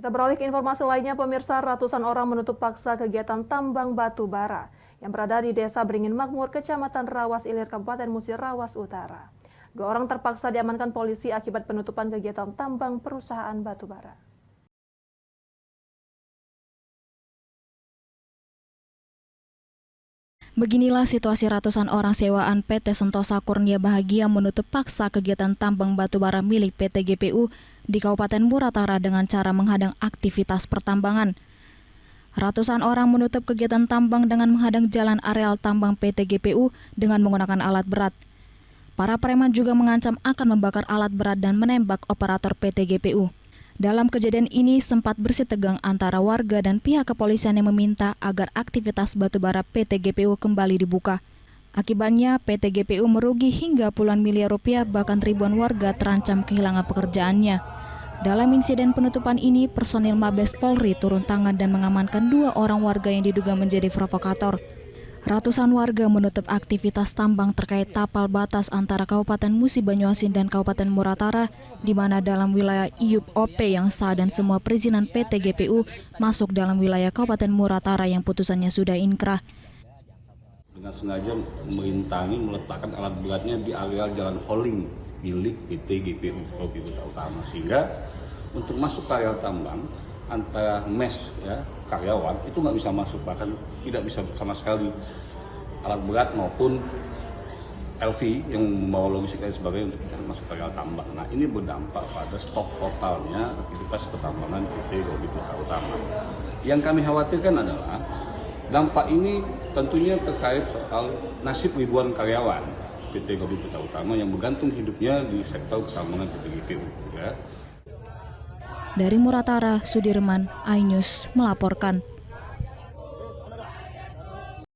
Kita beralih ke informasi lainnya, pemirsa. Ratusan orang menutup paksa kegiatan tambang batu bara yang berada di Desa Beringin Makmur, Kecamatan Rawas Ilir, Kabupaten Musi Rawas Utara. 2 orang terpaksa diamankan polisi akibat penutupan kegiatan tambang perusahaan batu bara. Beginilah situasi ratusan orang sewaan PT Sentosa Kurnia Bahagia menutup paksa kegiatan tambang batubara milik PT GPU di Kabupaten Muratara dengan cara menghadang aktivitas pertambangan. Ratusan orang menutup kegiatan tambang dengan menghadang jalan areal tambang PT GPU dengan menggunakan alat berat. Para preman juga mengancam akan membakar alat berat dan menembak operator PT GPU. Dalam kejadian ini sempat bersih tegang antara warga dan pihak kepolisian yang meminta agar aktivitas batubara PT GPU kembali dibuka. Akibatnya PT GPU merugi hingga puluhan miliar rupiah, bahkan ribuan warga terancam kehilangan pekerjaannya. Dalam insiden penutupan ini, personil Mabes Polri turun tangan dan mengamankan 2 orang warga yang diduga menjadi provokator. Ratusan warga menutup aktivitas tambang terkait tapal batas antara Kabupaten Musi Banyuasin dan Kabupaten Muratara, di mana dalam wilayah IUP OP yang sah dan semua perizinan PT GPU masuk dalam wilayah Kabupaten Muratara yang putusannya sudah inkrah. Dengan sengaja merintangi meletakkan alat beratnya di areal jalan hauling milik PT GPU Utama, sehingga untuk masuk ke areal tambang antara mes karyawan itu nggak bisa masuk, bahkan tidak bisa sama sekali alat berat maupun LV yang membawa logistik dan sebagainya untuk masuk ke areal tambang. Nah, ini berdampak pada stop totalnya aktivitas pertambangan PT GPU Utama. Yang kami khawatirkan adalah dampak ini tentunya terkait soal nasib ribuan karyawan PT GPU Utama yang bergantung hidupnya di sektor pertambangan PT GPU. Dari Muratara, Sudirman, iNews melaporkan.